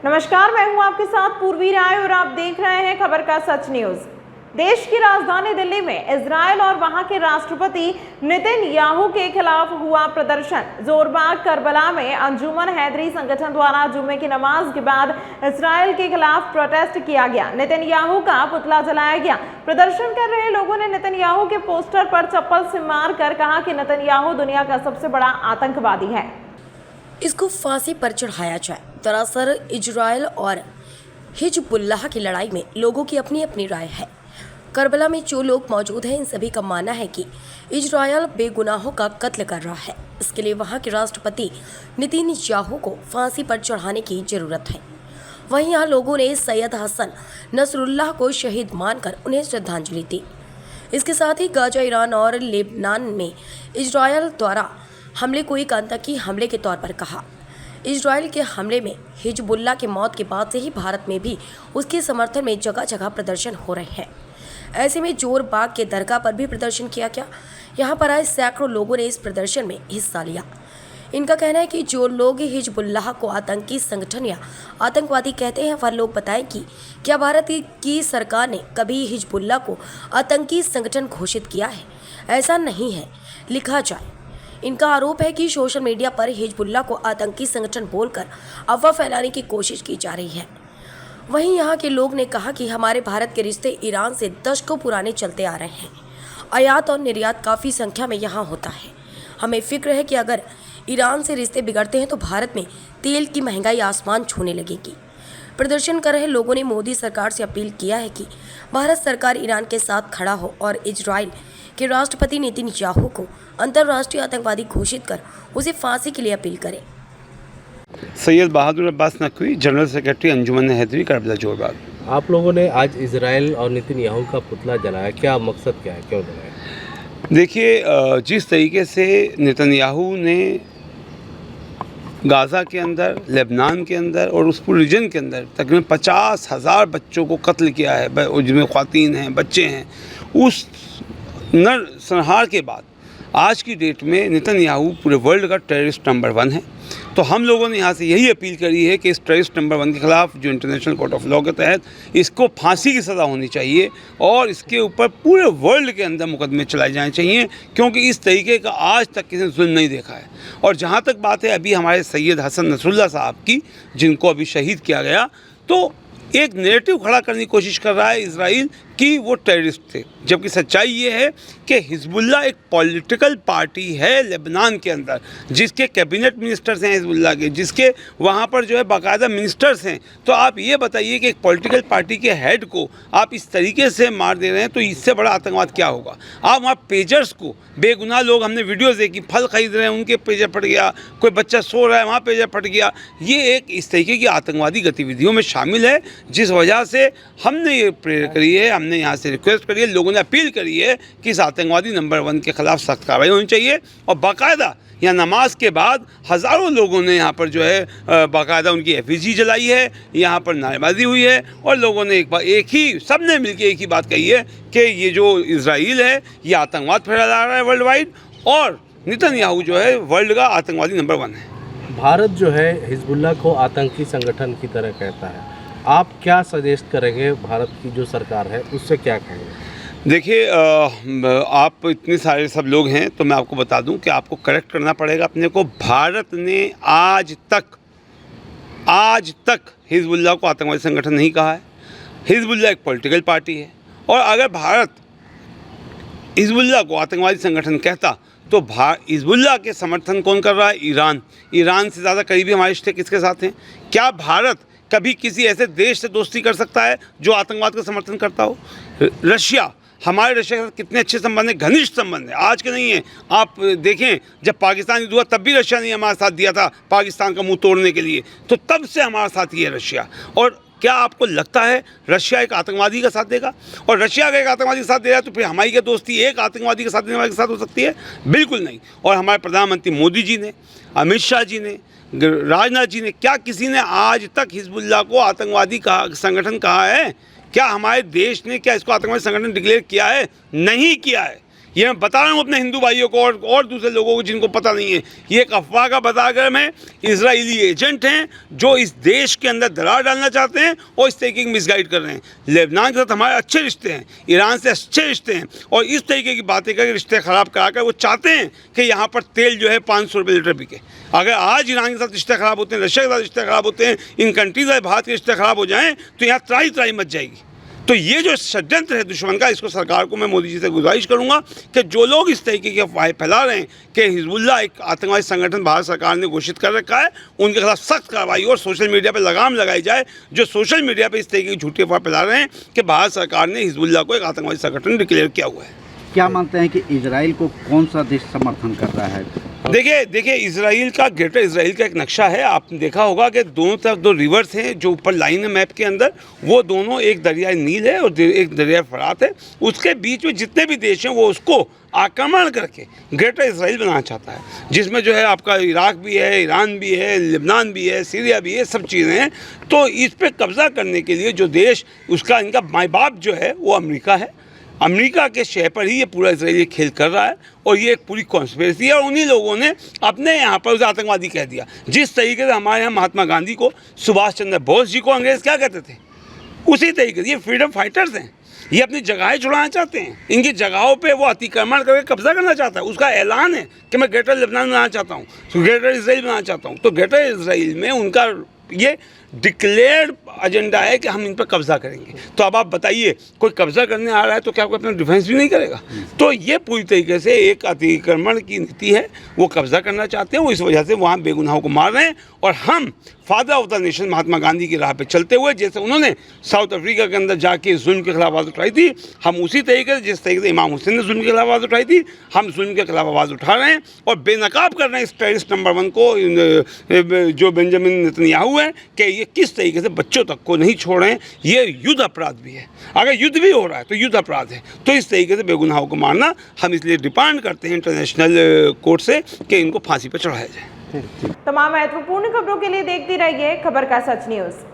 नमस्कार, मैं हूं आपके साथ पूर्वी राय और आप देख रहे हैं खबर का सच न्यूज। देश की राजधानी दिल्ली में इजराइल और वहां के राष्ट्रपति नेतन्याहू के खिलाफ हुआ प्रदर्शन। जोरबाग करबला में अंजुमन हैदरी संगठन द्वारा जुम्मे की नमाज के बाद इजराइल के खिलाफ प्रोटेस्ट किया गया। नेतन्याहू का पुतला जलाया गया। प्रदर्शन कर रहे लोगों ने नेतन्याहू के पोस्टर पर चप्पल से मार कर कहा कि नेतन्याहू दुनिया का सबसे बड़ा आतंकवादी है, इसको फांसी पर चढ़ाया जाए। दरअसल इजराइल और हिजबुल्लाह की लड़ाई में लोगों की अपनी अपनी राय है। करबला में जो लोग मौजूद हैं, इन सभी का मानना है कि इजराइल बेगुनाहों का कत्ल कर रहा है। इसके लिए वहां के राष्ट्रपति नेतन्याहू को फांसी पर चढ़ाने की जरूरत है। वहीं यहाँ लोगों ने सैयद हसन नसरुल्लाह को शहीद मानकर उन्हें श्रद्धांजलि दी। इसके साथ ही गाजा, ईरान और लेबनान में इजराइल द्वारा हमले को एक आतंकी हमले के तौर पर कहा। इजराइल के हमले में हिजबुल्लाह के मौत के बाद से ही भारत में भी उसके समर्थन में जगह जगह प्रदर्शन हो रहे हैं। ऐसे में जोरबाग के दरगाह पर भी प्रदर्शन किया गया। यहाँ पर आए सैकड़ों लोगों ने इस प्रदर्शन में हिस्सा लिया। इनका कहना है कि जो लोग हिजबुल्लाह को आतंकी संगठन या आतंकवादी कहते हैं, वह लोग बताएं कि क्या भारत की सरकार ने कभी हिजबुल्लाह को आतंकी संगठन घोषित किया है? ऐसा नहीं है, लिखा जाए। इनका आरोप है कि सोशल मीडिया पर हिजबुल्लाह को आतंकी संगठन बोलकर अफवाह फैलाने की कोशिश की जा रही है। वहीं यहाँ के लोग ने कहा कि हमारे भारत के रिश्ते ईरान से दशकों पुराने चलते आ रहे हैं। आयात और निर्यात काफ़ी संख्या में यहाँ होता है। हमें फिक्र है कि अगर ईरान से रिश्ते बिगड़ते हैं तो भारत में तेल की महंगाई आसमान छूने लगेगी। प्रदर्शन कर रहे लोगों ने मोदी सरकार से अपील किया है कि भारत सरकार ईरान के साथ खड़ा हो और इजराइल के राष्ट्रपति नेतन्याहू को अंतर्राष्ट्रीय आतंकवादी घोषित कर उसे फांसी के लिए अपील करे। सैयद बहादुर अब्बास नकवी, जनरल सेक्रेटरी अंजुमन हैदरी, करबला जोरबाग। आप लोगों ने आज इजराइल और नेतन्याहू का पुतला जलाया, क्या मकसद क्या है, क्यों जलाया? देखिए, जिस तरीके से नेतन्याहू ने गाज़ा के अंदर, लेबनान के अंदर और उस पूरे रीजन के अंदर तकरीबन 50,000 बच्चों को कत्ल किया है, जिनमें ख़वातीन हैं, बच्चे हैं, उस नरसंहार के बाद आज की डेट में नेतन्याहू पूरे वर्ल्ड का टेररिस्ट नंबर 1 है। तो हम लोगों ने यहाँ से यही अपील करी है कि इस टेररिस्ट नंबर 1 के खिलाफ जो इंटरनेशनल कोर्ट ऑफ लॉ के तहत इसको फांसी की सज़ा होनी चाहिए और इसके ऊपर पूरे वर्ल्ड के अंदर मुकदमे चलाए जाने चाहिए, क्योंकि इस तरीके का आज तक किसी ने जुल्म नहीं देखा है। और जहाँ तक बात है अभी हमारे सैयद हसन नसरुल्लाह साहब की, जिनको अभी शहीद किया गया, तो एक नेरेटिव खड़ा करने की कोशिश कर रहा है इजराइल कि वो टेररिस्ट थे, जबकि सच्चाई ये है कि हिजबुल्लाह एक पॉलिटिकल पार्टी है लेबनान के अंदर, जिसके कैबिनेट मिनिस्टर्स हैं हिजबुल्लाह के, जिसके वहाँ पर जो है बाकायदा मिनिस्टर्स हैं। तो आप ये बताइए कि एक पॉलिटिकल पार्टी के हेड को आप इस तरीके से मार दे रहे हैं, तो इससे बड़ा आतंकवाद क्या होगा? आप वहाँ पेजर्स को, बेगुनाह लोग, हमने वीडियोज़ देखी, फल खरीद रहे हैं, उनके पेजर फट गया, कोई बच्चा सो रहा है, वहाँ पेजर फट गया। ये एक इस तरीके की आतंकवादी गतिविधियों में शामिल है, जिस वजह से हमने ये प्रेयर करी है, हमने यहाँ से रिक्वेस्ट करी है, लोगों ने अपील करी है कि इस आतंकवादी नंबर 1 के खिलाफ सख्त कार्रवाई होनी चाहिए। और बाकायदा यहाँ नमाज के बाद हज़ारों लोगों ने यहाँ पर जो है बाकायदा उनकी एफिजी जलाई है, यहाँ पर नारेबाजी हुई है और लोगों ने एक ही सब ने मिलकर एक ही बात कही है कि ये जो इजराइल है ये आतंकवाद फैला रहा है वर्ल्ड वाइड, और नेतन्याहू जो है वर्ल्ड का आतंकवादी नंबर 1 है। भारत जो है हिजबुल्लाह को आतंकी संगठन की तरह कहता है, आप क्या सजेस्ट करेंगे? भारत की जो सरकार है उससे क्या कहेंगे? देखिए, आप इतने सारे सब लोग हैं तो मैं आपको बता दूं कि आपको करेक्ट करना पड़ेगा अपने को। भारत ने आज तक हिजबुल्लाह को आतंकवादी संगठन नहीं कहा है। हिजबुल्लाह एक पॉलिटिकल पार्टी है, और अगर भारत हिजबुल्लाह को आतंकवादी संगठन कहता तो हिजबुल्लाह के समर्थन कौन कर रहा है? ईरान से ज़्यादा करीबी हमारे रिश्ते किसके साथ हैं? क्या भारत कभी किसी ऐसे देश से दोस्ती कर सकता है जो आतंकवाद का समर्थन करता हो? रशिया, हमारे रशिया के साथ कितने अच्छे संबंध हैं, घनिष्ठ संबंध है, आज के नहीं है। आप देखें, जब पाकिस्तान युद्ध हुआ तब भी रशिया ने हमारा साथ दिया था पाकिस्तान का मुंह तोड़ने के लिए, तो तब से हमारा साथ ही है रशिया। और क्या आपको लगता है रशिया एक आतंकवादी का साथ देगा? और रशिया अगर एक आतंकवादी का साथ दे रहा है तो फिर हमारी क्या दोस्ती एक आतंकवादी का साथ देने वाले के साथ हो सकती है? बिल्कुल नहीं। और हमारे प्रधानमंत्री मोदी जी ने, अमित शाह जी ने, राजनाथ जी ने, क्या किसी ने आज तक हिजबुल्लाह को आतंकवादी संगठन कहा है? क्या हमारे देश ने क्या इसको आतंकवादी संगठन डिक्लेयर किया है? नहीं किया है। ये मैं बता रहा हूँ अपने हिंदू भाइयों को और दूसरे लोगों को जिनको पता नहीं है। ये एक अफवाह का बदागर्म है। इजरायली एजेंट हैं जो इस देश के अंदर दरार डालना चाहते हैं और इस तरीके की मिसगाइड कर रहे हैं। लेबनान के साथ हमारे अच्छे रिश्ते हैं, ईरान से अच्छे रिश्ते हैं, और इस तरीके की बातें करके रिश्ते ख़राब कराकर वो चाहते हैं कि यहाँ पर तेल जो है 500 रुपये लीटर बिके। अगर आज ईरान के साथ रिश्ते ख़राब होते हैं, रशिया के साथ रिश्ते ख़राब होते हैं, इन कंट्रीज से भारत के रिश्ते ख़राब हो जाएँ तो यहाँ त्राई मच जाएगी। तो ये जो षड्यंत्र है दुश्मन का, इसको सरकार को मैं मोदी जी से गुजारिश करूंगा कि जो लोग इस तरीके की अफवाहें फैला रहे हैं कि हिजबुल्लाह एक आतंकवादी संगठन भारत सरकार ने घोषित कर रखा है, उनके खिलाफ सख्त कार्रवाई और सोशल मीडिया पर लगाम लगाई जाए। जो सोशल मीडिया पर इस तरीके की झूठी अफवाह फैला रहे हैं कि भारत सरकार ने हिजबुल्लाह को एक आतंकवादी संगठन डिक्लेयर किया हुआ है। क्या मानते हैं कि इजराइल को कौन सा देश समर्थन कर रहा है? देखिए इजराइल का, ग्रेटर इजराइल का एक नक्शा है। आपने देखा होगा कि दोनों तरफ दो रिवर्स हैं जो ऊपर लाइन है मैप के अंदर, वो दोनों, एक दरिया नील है और एक दरिया फरात है। उसके बीच में जितने भी देश हैं वो उसको आक्रमण करके ग्रेटर इजराइल बनाना चाहता है, जिसमें जो है आपका इराक भी है, ईरान भी है, लेबनान भी है, सीरिया भी है, सब चीज़ें हैं। तो इस पर कब्जा करने के लिए जो देश उसका, इनका माई बाप जो है वो अमेरिका है। अमेरिका के शय पर ही ये पूरा इजराइल खेल कर रहा है और ये एक पूरी कॉन्स्पिरेसी है। और उन्हीं लोगों ने अपने यहाँ पर उसे आतंकवादी कह दिया। जिस तरीके से हमारे यहाँ महात्मा गांधी को, सुभाष चंद्र बोस जी को अंग्रेज़ क्या कहते थे, उसी तरीके से ये फ्रीडम फाइटर्स हैं। ये अपनी जगहें छुड़ाना चाहते हैं, इनकी जगहों पे वो अतिक्रमण करके कब्जा करना चाहता है। उसका ऐलान है कि मैं ग्रेटर लेबनान बनाना चाहता हूँ, ग्रेटर इसराइल बनाना चाहता हूँ। तो ग्रेटर इसराइल में उनका ये डिक्लेयर्ड एजेंडा है कि हम इन पर कब्जा करेंगे। तो अब आप बताइए, कोई कब्जा करने आ रहा है तो क्या कोई अपना डिफेंस भी नहीं करेगा? तो ये पूरी तरीके से एक अतिक्रमण की नीति है। वो कब्जा करना चाहते हैं, वो इस वजह से वहाँ बेगुनाहों को मार रहे हैं। और हम father of the nation Mahatma Gandhi की राह पे चलते हुए, जैसे उन्होंने साउथ अफ्रीका के अंदर जाके जुल्म के खिलाफ आवाज़ उठाई थी, हम उसी तरीके से, जिस तरीके से इमाम हुसैन ने जुल्म के खिलाफ आवाज़ उठाई थी, हम जुल्म के खिलाफ आवाज़ उठा रहे हैं और बेनकाब कर रहे हैं इस टेररिस्ट नंबर 1 को, जो बेंजामिन नेतन्याहू है, कि ये किस तरीके से बच्चों तक को नहीं छोड़ रहे हैं। ये युद्ध अपराध भी है। अगर युद्ध भी हो रहा है तो युद्ध अपराध है। तो इस तरीके से बेगुनाहों को मारना, हम इसलिए डिमांड करते हैं इंटरनेशनल कोर्ट से कि इनको फांसी पर चढ़ाया जाए। तमाम महत्वपूर्ण खबरों के लिए देखते रहिए खबर का सच न्यूज़।